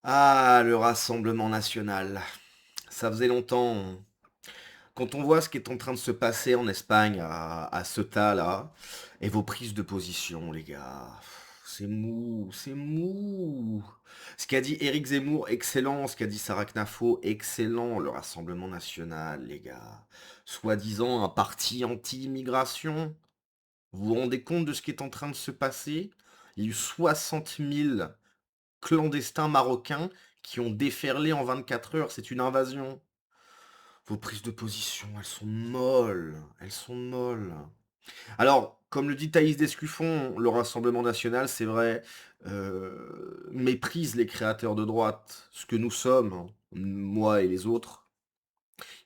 Ah, le Rassemblement national. Ça faisait longtemps. Quand on voit ce qui est en train de se passer en Espagne, à Ceuta, là, et vos prises de position, les gars, c'est mou, c'est mou. Ce qu'a dit Éric Zemmour, excellent. Ce qu'a dit Sarah Knafo, excellent. Le Rassemblement national, les gars. Soi-disant un parti anti-immigration. Vous vous rendez compte de ce qui est en train de se passer? Il y a eu 60 000 clandestins marocains qui ont déferlé en 24 heures. C'est une invasion. Vos prises de position, elles sont molles. Elles sont molles. Alors, comme le dit Thaïs Descuffon, le Rassemblement national, c'est vrai, méprise les créateurs de droite, ce que nous sommes, hein, moi et les autres.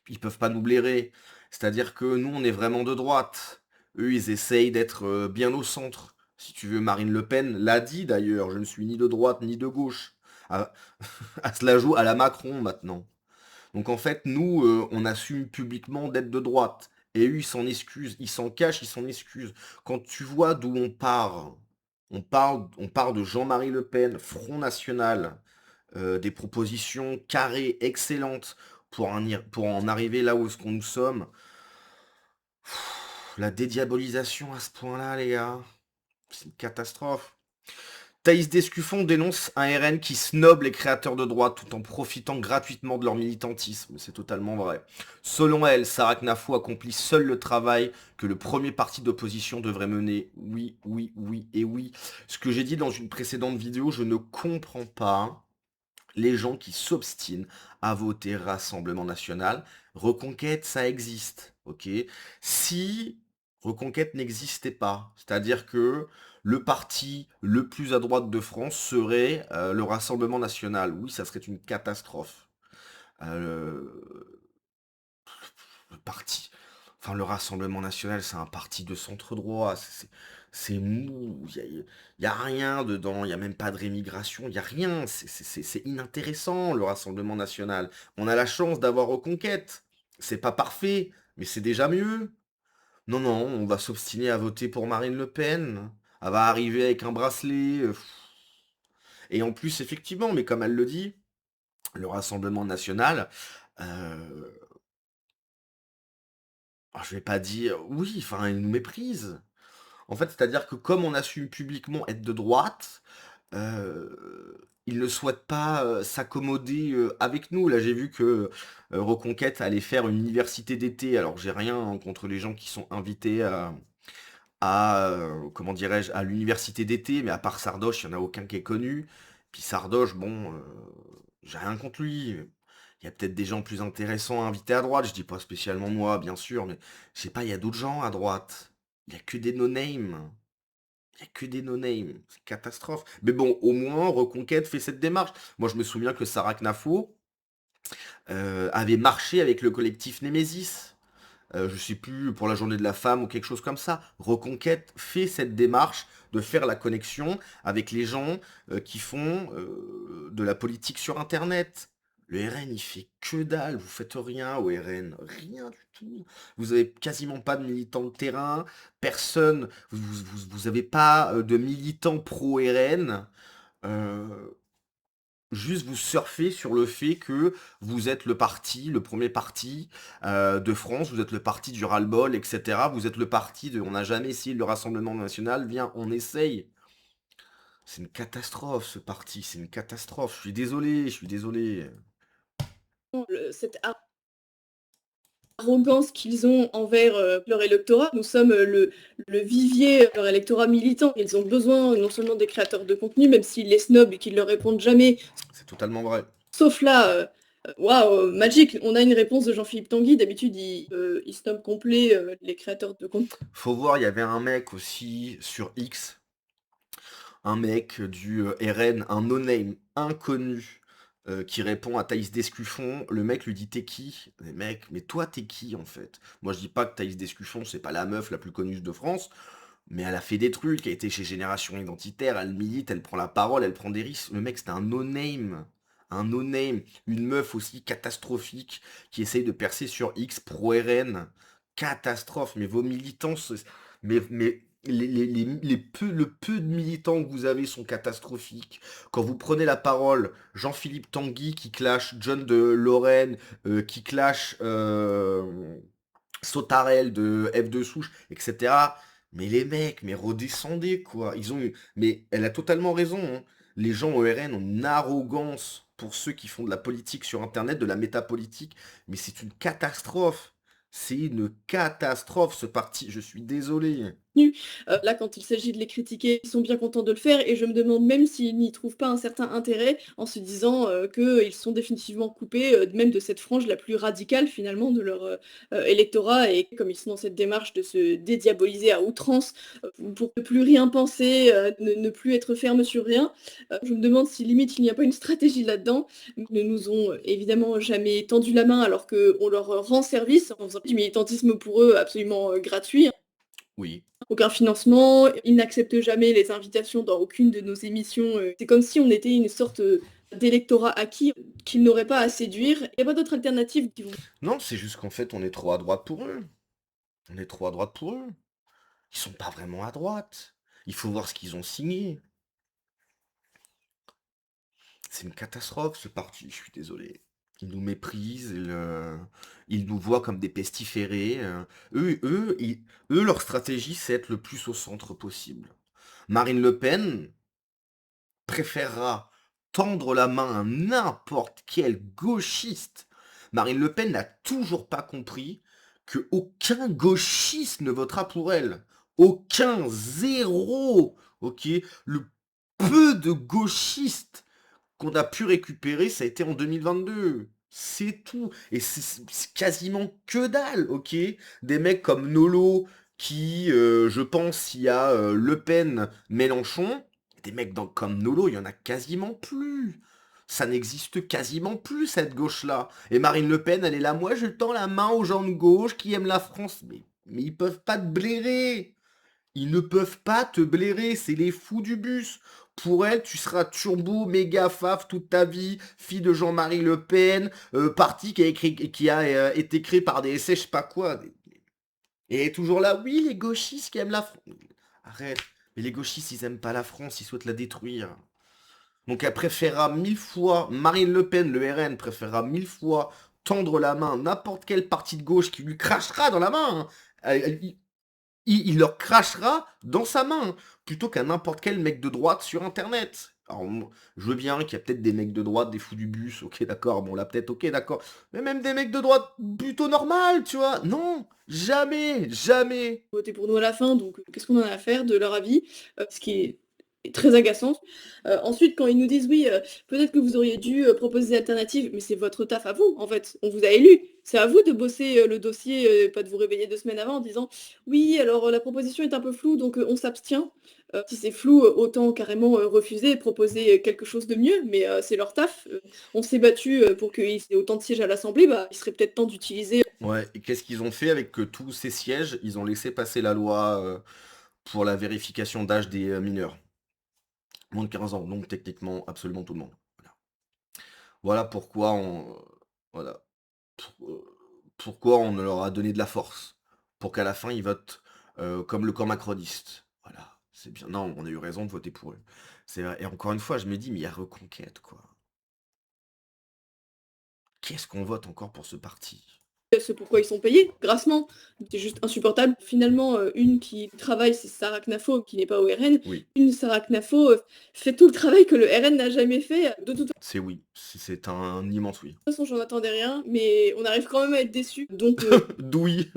Ils peuvent pas nous blairer. C'est-à-dire que nous, on est vraiment de droite. Eux, ils essayent d'être bien au centre. Si tu veux, Marine Le Pen l'a dit d'ailleurs, je ne suis ni de droite ni de gauche. Ah, à cela joue à la Macron maintenant. Donc en fait, nous, on assume publiquement d'être de droite. Et eux, ils s'en excusent, ils s'en cachent, ils s'en excusent. Quand tu vois d'où on part de Jean-Marie Le Pen, Front National, des propositions carrées, excellentes, pour en arriver là où est-ce qu'on nous sommes. La dédiabolisation à ce point-là, les gars, c'est une catastrophe. Thaïs Descuffon dénonce un RN qui snobe les créateurs de droite tout en profitant gratuitement de leur militantisme. C'est totalement vrai. Selon elle, Sarah Knafo accomplit seul le travail que le premier parti d'opposition devrait mener. Oui, oui, oui et oui. Ce que j'ai dit dans une précédente vidéo, je ne comprends pas les gens qui s'obstinent à voter Rassemblement National. Reconquête, ça existe, ok? Si Reconquête n'existait pas, c'est-à-dire que le parti le plus à droite de France serait le Rassemblement National, oui, ça serait une catastrophe. Le parti, enfin le Rassemblement National, c'est un parti de centre droit, c'est mou, y a rien dedans, il y a même pas de rémigration, il y a rien, c'est inintéressant le Rassemblement National. On a la chance d'avoir Reconquête, c'est pas parfait, mais c'est déjà mieux. Non, non, on va s'obstiner à voter pour Marine Le Pen, elle va arriver avec un bracelet, et en plus effectivement, mais comme elle le dit, le Rassemblement National, euh, je vais pas dire oui, enfin, il nous méprise. En fait, c'est-à-dire que comme on assume publiquement être de droite, ils ne souhaitent pas s'accommoder avec nous. Là, j'ai vu que Reconquête allait faire une université d'été. Alors, j'ai rien hein, contre les gens qui sont invités comment dirais-je, à l'université d'été, mais à part Sardoche, il n'y en a aucun qui est connu. Puis Sardoche, bon, j'ai rien contre lui. Il y a peut-être des gens plus intéressants à inviter à droite. Je dis pas spécialement moi, bien sûr, mais je sais pas, il y a d'autres gens à droite. Il y a que des no-name. Il y a que des no-name. C'est une catastrophe. Mais bon, au moins, Reconquête fait cette démarche. Moi, je me souviens que Sarah Knafo avait marché avec le collectif Némésis. Je sais plus, pour la journée de la femme ou quelque chose comme ça. Reconquête fait cette démarche de faire la connexion avec les gens qui font de la politique sur Internet. Le RN, il fait que dalle, vous faites rien au RN, rien du tout. Vous avez quasiment pas de militants de terrain, personne, vous avez pas de militants pro-RN. Juste vous surfez sur le fait que vous êtes le parti, le premier parti de France, vous êtes le parti du ras-le-bol, etc. Vous êtes le parti de on n'a jamais essayé le Rassemblement national, viens, on essaye. C'est une catastrophe ce parti, c'est une catastrophe. Je suis désolé, je suis désolé. Cette arrogance qu'ils ont envers leur électorat. Nous sommes le vivier de leur électorat militant. Ils ont besoin non seulement des créateurs de contenu, même s'ils les snobent et qu'ils ne leur répondent jamais. C'est totalement vrai. Sauf là, waouh, Magic, on a une réponse de Jean-Philippe Tanguy. D'habitude, il snob complet les créateurs de contenu. Faut voir, il y avait un mec aussi sur X, un mec du RN, un no-name inconnu, qui répond à Thaïs Descuffon. Le mec lui dit t'es qui? Mais mec, mais toi t'es qui en fait? Moi je dis pas que Thaïs Descuffon c'est pas la meuf la plus connue de France, mais elle a fait des trucs, elle a été chez Génération Identitaire, elle milite, elle prend la parole, elle prend des risques. Le mec c'était un no-name. Un no-name, une meuf aussi catastrophique qui essaye de percer sur X pro RN. Catastrophe, mais vos militants, mais le peu de militants que vous avez sont catastrophiques. Quand vous prenez la parole, Jean-Philippe Tanguy qui clash John de Lorraine, qui clash Sautarel de F2 Souche, etc. Mais les mecs, mais redescendez, quoi. Mais elle a totalement raison, hein. Les gens au RN ont une arrogance pour ceux qui font de la politique sur Internet, de la métapolitique. Mais c'est une catastrophe. C'est une catastrophe, ce parti. Je suis désolé. Là, quand il s'agit de les critiquer, ils sont bien contents de le faire et je me demande même s'ils n'y trouvent pas un certain intérêt en se disant qu'ils sont définitivement coupés même de cette frange la plus radicale finalement de leur électorat et comme ils sont dans cette démarche de se dédiaboliser à outrance pour ne plus rien penser, ne plus être ferme sur rien, je me demande si limite il n'y a pas une stratégie là-dedans. Ils ne nous ont évidemment jamais tendu la main alors qu'on leur rend service en faisant du militantisme pour eux absolument gratuit. Oui. Aucun financement, ils n'acceptent jamais les invitations dans aucune de nos émissions. C'est comme si on était une sorte d'électorat acquis qu'ils n'auraient pas à séduire. Il n'y a pas d'autre alternative qui vont. Non, c'est juste qu'en fait, on est trop à droite pour eux. On est trop à droite pour eux. Ils sont pas vraiment à droite. Il faut voir ce qu'ils ont signé. C'est une catastrophe, ce parti, je suis désolé. Ils nous méprisent, ils nous voient comme des pestiférés. Eux, leur stratégie, c'est être le plus au centre possible. Marine Le Pen préférera tendre la main à n'importe quel gauchiste. Marine Le Pen n'a toujours pas compris que aucun gauchiste ne votera pour elle. Aucun, zéro. Ok, le peu de gauchistes qu'on a pu récupérer, ça a été en 2022. C'est tout. Et c'est quasiment que dalle, ok? Des mecs comme Nolo, qui, je pense, s'il y a Le Pen, Mélenchon, des mecs comme Nolo, il y en a quasiment plus. Ça n'existe quasiment plus, cette gauche-là. Et Marine Le Pen, elle est là, moi je tends la main aux gens de gauche qui aiment la France. Mais ils peuvent pas te blairer. Ils ne peuvent pas te blairer, c'est les fous du bus. Pour elle, tu seras turbo, méga faf toute ta vie, fille de Jean-Marie Le Pen, parti qui a été créé par des essais, je sais pas quoi. Et elle est toujours là, oui, les gauchistes qui aiment la France. Arrête, mais les gauchistes, ils aiment pas la France, ils souhaitent la détruire. Donc elle préférera mille fois, Marine Le Pen, le RN, préférera mille fois tendre la main à n'importe quel parti de gauche qui lui crachera dans la main, hein. Il leur crachera dans sa main, plutôt qu'à n'importe quel mec de droite sur Internet. Alors, je veux bien qu'il y a peut-être des mecs de droite, des fous du bus, ok d'accord, bon là peut-être, ok d'accord, mais même des mecs de droite plutôt normal, tu vois. Non, jamais, jamais. Voter pour nous à la fin, donc qu'est-ce qu'on en a à faire de leur avis? Ce qui est très agaçant. Ensuite, quand ils nous disent: «Oui, peut-être que vous auriez dû, proposer des alternatives», mais c'est votre taf à vous, en fait. On vous a élu. C'est à vous de bosser, le dossier, pas de vous réveiller 2 semaines avant en disant: «Oui, alors, la proposition est un peu floue, donc on s'abstient». Si c'est flou, autant carrément, refuser et proposer, quelque chose de mieux, mais c'est leur taf. On s'est battu pour qu'ils aient autant de sièges à l'Assemblée, bah, il serait peut-être temps d'utiliser. Ouais, et qu'est-ce qu'ils ont fait avec tous ces sièges? Ils ont laissé passer la loi pour la vérification d'âge des mineurs. Moins de 15 ans, donc techniquement absolument tout le monde. Voilà, voilà pourquoi voilà. Pourquoi on leur a donné de la force? Pour qu'à la fin, ils votent comme le camp macroniste. Voilà, c'est bien. Non, on a eu raison de voter pour eux. C'est vrai. Et encore une fois, je me dis, mais il y a Reconquête, quoi. Qu'est-ce qu'on vote encore pour ce parti? Ce pourquoi ils sont payés, grassement. C'est juste insupportable. Finalement, une qui travaille, c'est Sarah Knafo, qui n'est pas au RN. Oui, Une Sarah Knafo, fait tout le travail que le RN n'a jamais fait. De toute c'est oui. C'est un immense oui. façon, j'en attendais rien, mais on arrive quand même à être déçus. Donc, Douille.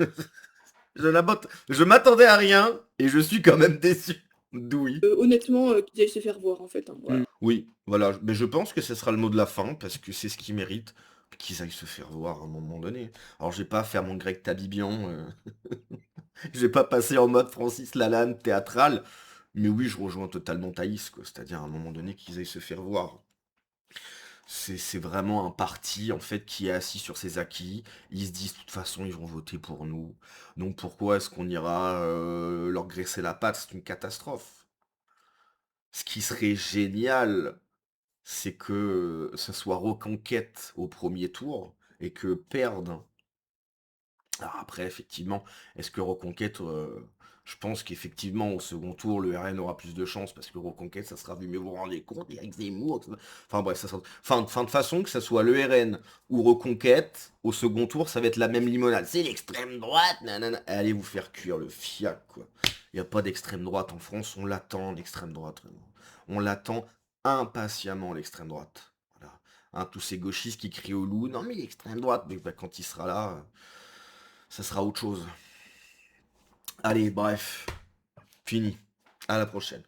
Je m'attendais à rien et je suis quand même déçu. Douille. honnêtement, qu'ils aillent se faire voir, en fait, hein, voilà. Oui, voilà, mais je pense que ce sera le mot de la fin, parce que c'est ce qu'ils méritent, qu'ils aillent se faire voir à un moment donné. Alors j'ai pas à faire mon grec Tabibian, j'ai pas passé en mode Francis Lalanne théâtral, mais oui, je rejoins totalement Thaïs, quoi. C'est-à-dire à un moment donné qu'ils aillent se faire voir. C'est vraiment un parti, en fait, qui est assis sur ses acquis. Ils se disent, de toute façon, ils vont voter pour nous. Donc pourquoi est-ce qu'on ira leur graisser la patte? C'est une catastrophe. Ce qui serait génial, c'est que ça soit Reconquête au premier tour et que perdent. Alors après, effectivement, est-ce que Reconquête, Je pense qu'effectivement, au second tour, le RN aura plus de chance parce que Reconquête, ça sera vu, mais vous vous rendez compte, Éric Zemmour, enfin bref, ça sera... Fin de façon, que ça soit le RN ou Reconquête, au second tour, ça va être la même limonade. C'est l'extrême droite, nanana. Allez vous faire cuire le fiac, quoi. Il n'y a pas d'extrême droite en France, on l'attend, l'extrême droite, vraiment. On l'attend impatiemment, l'extrême droite. Voilà. Hein, tous ces gauchistes qui crient au loup, non mais l'extrême droite, mais bah, quand il sera là, ça sera autre chose. Allez, bref, fini. À la prochaine.